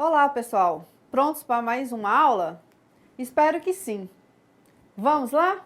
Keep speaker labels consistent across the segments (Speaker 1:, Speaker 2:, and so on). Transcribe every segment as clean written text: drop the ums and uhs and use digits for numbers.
Speaker 1: Olá, pessoal! Prontos para mais uma aula? Espero que sim. Vamos lá?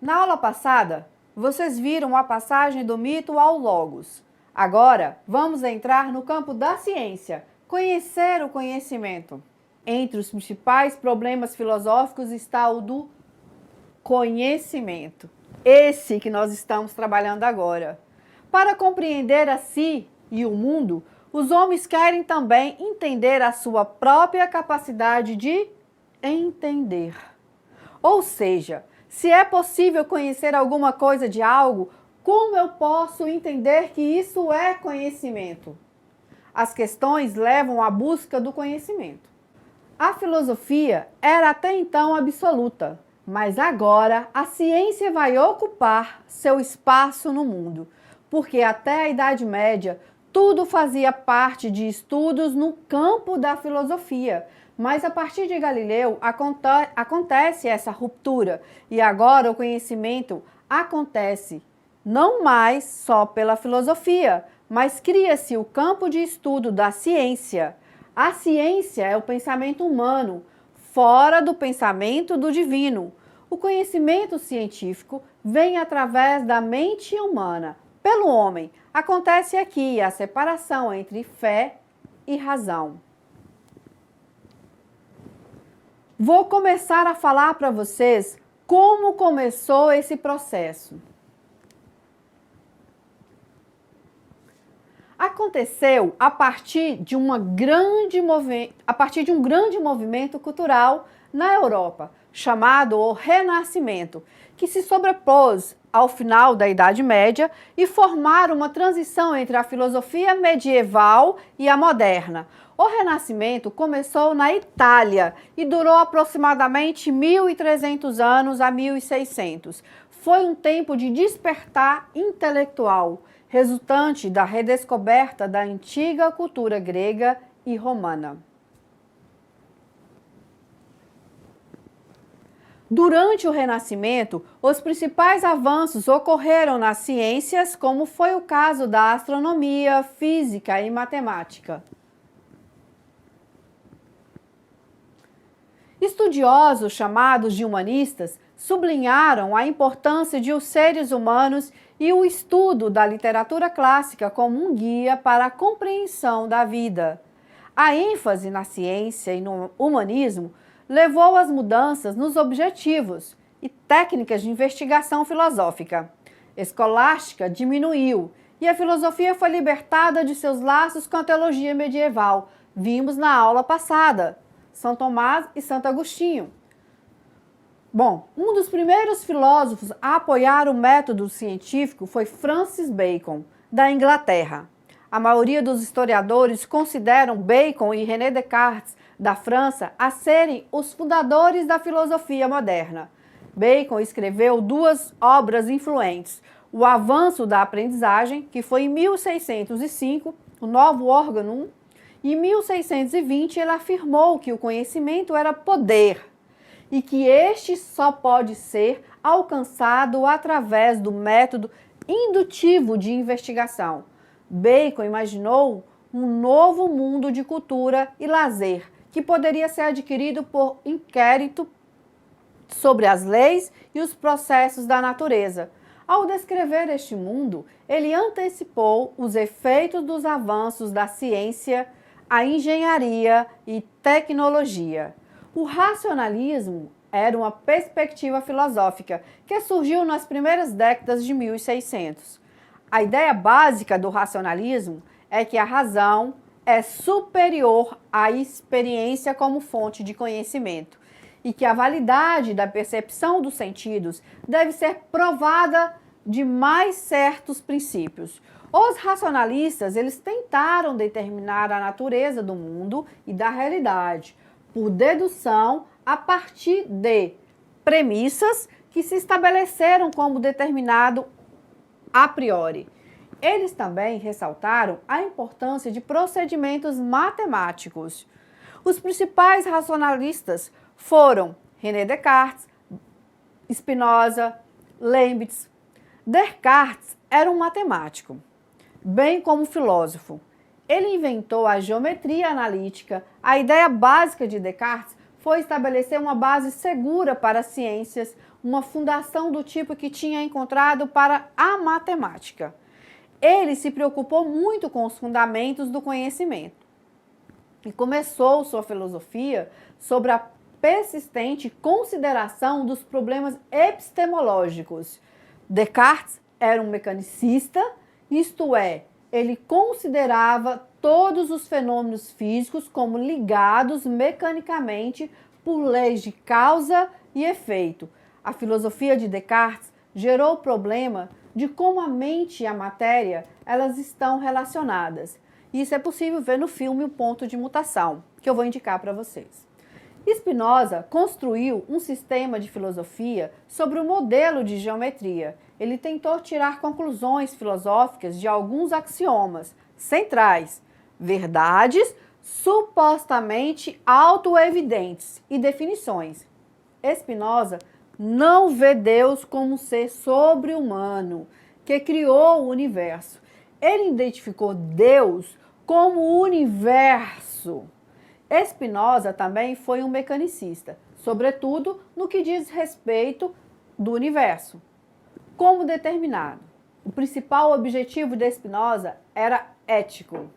Speaker 1: Na aula passada, vocês viram a passagem do mito ao logos. Agora, vamos entrar no campo da ciência, conhecer o conhecimento. Entre os principais problemas filosóficos está o do conhecimento. Esse que nós estamos trabalhando agora. Para compreender a si e o mundo, os homens querem também entender a sua própria capacidade de entender. Ou seja, se é possível conhecer alguma coisa de algo, como eu posso entender que isso é conhecimento? As questões levam à busca do conhecimento. A filosofia era até então absoluta, mas agora a ciência vai ocupar seu espaço no mundo, porque até a Idade Média tudo fazia parte de estudos no campo da filosofia, mas a partir de Galileu acontece essa ruptura e agora o conhecimento acontece não mais só pela filosofia, mas cria-se o campo de estudo da ciência. A ciência é o pensamento humano, fora do pensamento do divino. O conhecimento científico vem através da mente humana, pelo homem. Acontece aqui a separação entre fé e razão. Vou começar a falar para vocês como começou esse processo. Aconteceu a partir de um grande movimento cultural na Europa, chamado o Renascimento, que se sobrepôs ao final da Idade Média e formaram uma transição entre a filosofia medieval e a moderna. O Renascimento começou na Itália e durou aproximadamente 1.300 anos a 1.600. Foi um tempo de despertar intelectual, resultante da redescoberta da antiga cultura grega e romana. Durante o Renascimento, os principais avanços ocorreram nas ciências, como foi o caso da astronomia, física e matemática. Estudiosos chamados de humanistas sublinharam a importância de os seres humanos e o estudo da literatura clássica como um guia para a compreensão da vida. A ênfase na ciência e no humanismo levou às mudanças nos objetivos e técnicas de investigação filosófica. Escolástica diminuiu e a filosofia foi libertada de seus laços com a teologia medieval. Vimos na aula passada, São Tomás e Santo Agostinho. Bom, um dos primeiros filósofos a apoiar o método científico foi Francis Bacon, da Inglaterra. A maioria dos historiadores consideram Bacon e René Descartes, da França, a serem os fundadores da filosofia moderna. Bacon escreveu duas obras influentes: O Avanço da Aprendizagem, que foi em 1605, O Novo Organum, e em 1620 ele afirmou que o conhecimento era poder e que este só pode ser alcançado através do método indutivo de investigação. Bacon imaginou um novo mundo de cultura e lazer que poderia ser adquirido por inquérito sobre as leis e os processos da natureza. Ao descrever este mundo, ele antecipou os efeitos dos avanços da ciência, a engenharia e tecnologia. O racionalismo era uma perspectiva filosófica que surgiu nas primeiras décadas de 1600. A ideia básica do racionalismo é que a razão é superior à experiência como fonte de conhecimento e que a validade da percepção dos sentidos deve ser provada de mais certos princípios. Os racionalistas, eles tentaram determinar a natureza do mundo e da realidade por dedução a partir de premissas que se estabeleceram como determinado a priori. Eles também ressaltaram a importância de procedimentos matemáticos. Os principais racionalistas foram René Descartes, Spinoza, Leibniz. Descartes era um matemático, bem como filósofo, Ele inventou a geometria analítica. A ideia básica de Descartes foi estabelecer uma base segura para as ciências, uma fundação do tipo que tinha encontrado para a matemática. Ele se preocupou muito com os fundamentos do conhecimento e começou sua filosofia sobre a persistente consideração dos problemas epistemológicos. Descartes era um mecanicista, isto é, ele considerava todos os fenômenos físicos como ligados mecanicamente por leis de causa e efeito. A filosofia de Descartes gerou o problema de como a mente e a matéria elas estão relacionadas. Isso é possível ver no filme O Ponto de Mutação, que eu vou indicar para vocês. Spinoza construiu um sistema de filosofia sobre o modelo de geometria. Ele tentou tirar conclusões filosóficas de alguns axiomas centrais, verdades supostamente autoevidentes e definições. Spinoza não vê Deus como um ser sobre-humano que criou o universo. Ele identificou Deus como o universo. Spinoza também foi um mecanicista, sobretudo no que diz respeito do universo. Como determinado, o principal objetivo de Spinoza era ético.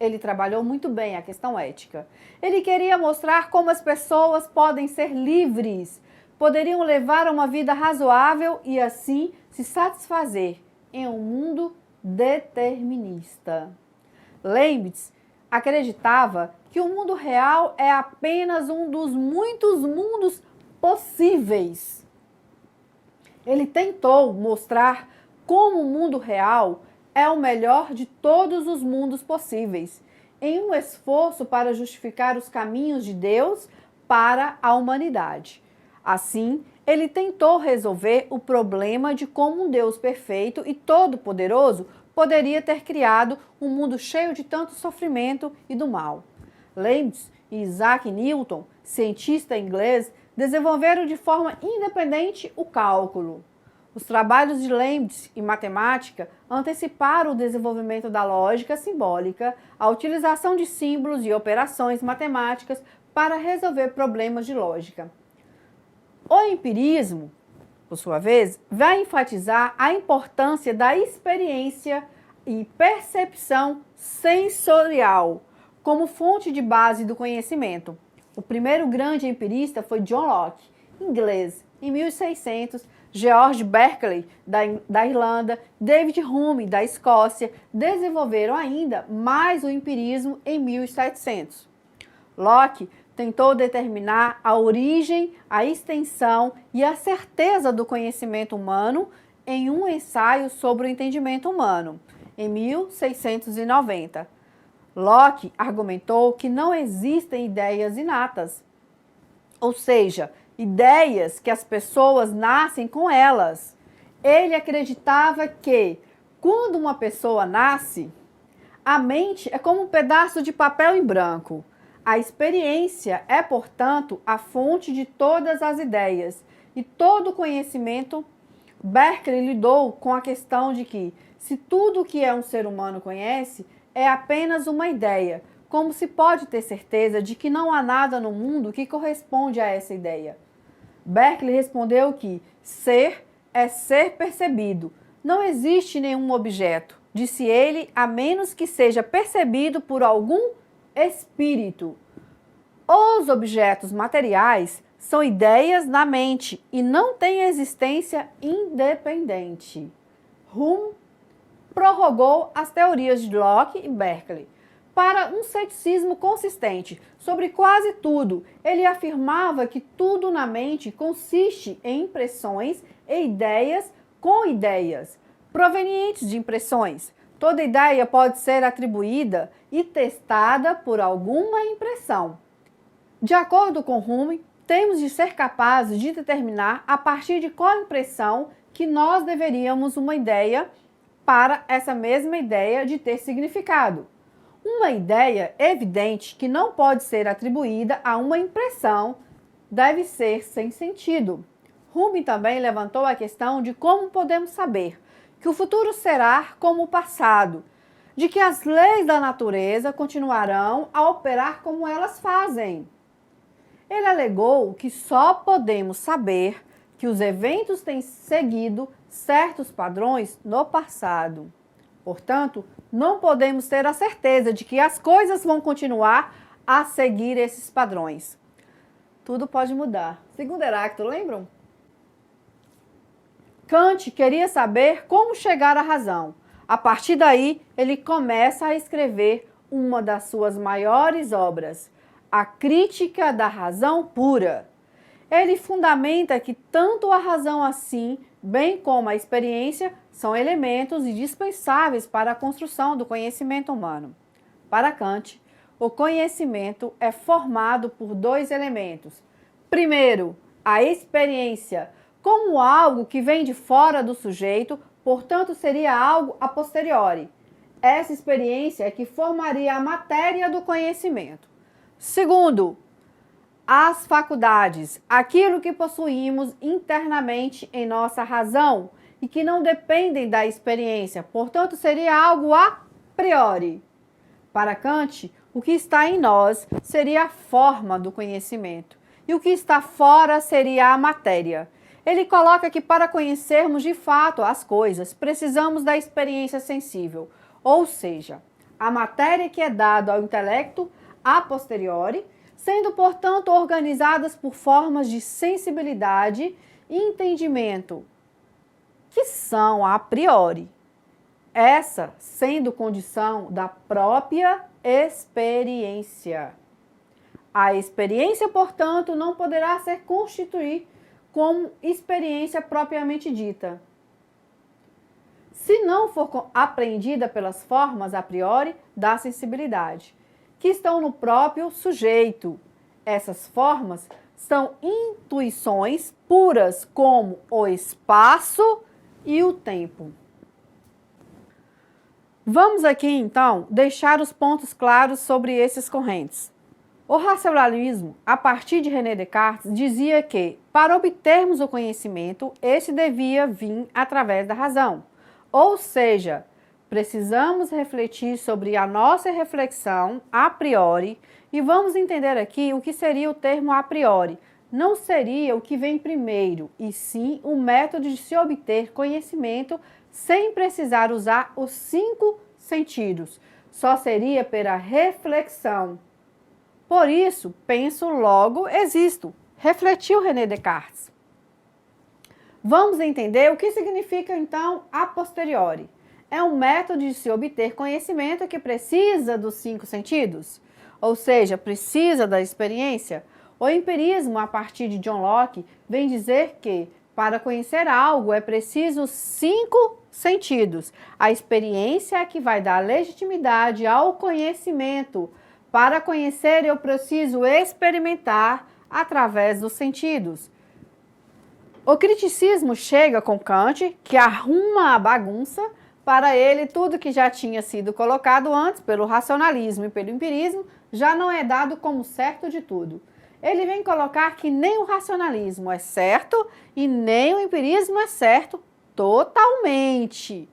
Speaker 1: Ele trabalhou muito bem a questão ética. Ele queria mostrar como as pessoas podem ser livres, poderiam levar uma vida razoável e assim se satisfazer em um mundo determinista. Leibniz acreditava que o mundo real é apenas um dos muitos mundos possíveis. Ele tentou mostrar como o mundo real é o melhor de todos os mundos possíveis, em um esforço para justificar os caminhos de Deus para a humanidade. Assim, ele tentou resolver o problema de como um Deus perfeito e todo-poderoso poderia ter criado um mundo cheio de tanto sofrimento e do mal. Leibniz e Isaac Newton, cientista inglês, desenvolveram de forma independente o cálculo. Os trabalhos de Leibniz em matemática anteciparam o desenvolvimento da lógica simbólica, a utilização de símbolos e operações matemáticas para resolver problemas de lógica. O empirismo, por sua vez, vai enfatizar a importância da experiência e percepção sensorial como fonte de base do conhecimento. O primeiro grande empirista foi John Locke, inglês, em 1600, George Berkeley, da Irlanda, David Hume, da Escócia, desenvolveram ainda mais o empirismo em 1700. Locke tentou determinar a origem, a extensão e a certeza do conhecimento humano em um ensaio sobre o entendimento humano, em 1690. Locke argumentou que não existem ideias inatas, ou seja, ideias que as pessoas nascem com elas. Ele acreditava que, quando uma pessoa nasce, a mente é como um pedaço de papel em branco. A experiência é, portanto, a fonte de todas as ideias e todo conhecimento. Berkeley lidou com a questão de que, se tudo o que um ser humano conhece é apenas uma ideia, como se pode ter certeza de que não há nada no mundo que corresponde a essa ideia? Berkeley respondeu que ser é ser percebido. Não existe nenhum objeto, disse ele, a menos que seja percebido por algum espírito. Os objetos materiais são ideias na mente e não têm existência independente. Hume prorrogou as teorias de Locke e Berkeley. Para um ceticismo consistente sobre quase tudo, ele afirmava que tudo na mente consiste em impressões e ideias com ideias, provenientes de impressões. Toda ideia pode ser atribuída e testada por alguma impressão. De acordo com Hume, temos de ser capazes de determinar a partir de qual impressão que nós deveríamos uma ideia para essa mesma ideia de ter significado. Uma ideia evidente que não pode ser atribuída a uma impressão deve ser sem sentido. Hume também levantou a questão de como podemos saber que o futuro será como o passado. de que as leis da natureza continuarão a operar como elas fazem. Ele alegou que só podemos saber que os eventos têm seguido certos padrões no passado. Portanto, não podemos ter a certeza de que as coisas vão continuar a seguir esses padrões. Tudo pode mudar. Segundo Heráclito, lembram? Kant queria saber como chegar à razão. A partir daí, ele começa a escrever uma das suas maiores obras, A Crítica da Razão Pura. Ele fundamenta que tanto a razão assim, bem como a experiência, são elementos indispensáveis para a construção do conhecimento humano. Para Kant, o conhecimento é formado por dois elementos. Primeiro, a experiência, como algo que vem de fora do sujeito, portanto seria algo a posteriori. Essa experiência é que formaria a matéria do conhecimento. Segundo, as faculdades, aquilo que possuímos internamente em nossa razão e que não dependem da experiência, portanto seria algo a priori. Para Kant, o que está em nós seria a forma do conhecimento e o que está fora seria a matéria. Ele coloca que para conhecermos de fato as coisas, precisamos da experiência sensível, ou seja, a matéria que é dada ao intelecto a posteriori, sendo, portanto, organizadas por formas de sensibilidade e entendimento, que são a priori. Essa sendo condição da própria experiência. A experiência, portanto, não poderá ser constituída como experiência propriamente dita. Se não for apreendida pelas formas a priori da sensibilidade, que estão no próprio sujeito. Essas formas são intuições puras como o espaço e o tempo. Vamos aqui, então, deixar os pontos claros sobre esses correntes. O racionalismo, a partir de René Descartes, dizia que, para obtermos o conhecimento, este devia vir através da razão. Ou seja, precisamos refletir sobre a nossa reflexão a priori e vamos entender aqui o que seria o termo a priori. Não seria o que vem primeiro, e sim o método de se obter conhecimento sem precisar usar os 5 sentidos. Só seria pela reflexão. Por isso, penso, logo existo. Refletiu René Descartes. Vamos entender o que significa, então, a posteriori. É um método de se obter conhecimento que precisa dos 5 sentidos, ou seja, precisa da experiência. O empirismo, a partir de John Locke, vem dizer que, para conhecer algo, é preciso 5 sentidos. A experiência é que vai dar legitimidade ao conhecimento. Para conhecer, eu preciso experimentar através dos sentidos. O criticismo chega com Kant, que arruma a bagunça. Para ele, tudo que já tinha sido colocado antes pelo racionalismo e pelo empirismo já não é dado como certo de tudo. Ele vem colocar que nem o racionalismo é certo e nem o empirismo é certo totalmente.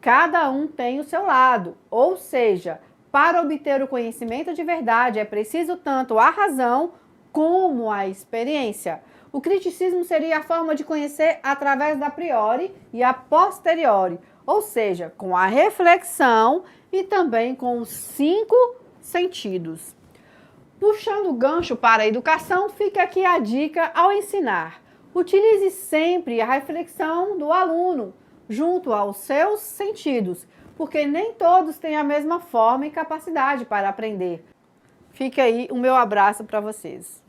Speaker 1: Cada um tem o seu lado, ou seja, para obter o conhecimento de verdade é preciso tanto a razão como a experiência. O criticismo seria a forma de conhecer através da priori e a posteriori, ou seja, com a reflexão e também com os 5 sentidos. Puxando o gancho para a educação, fica aqui a dica ao ensinar. Utilize sempre a reflexão do aluno junto aos seus sentidos, porque nem todos têm a mesma forma e capacidade para aprender. Fica aí o meu abraço para vocês.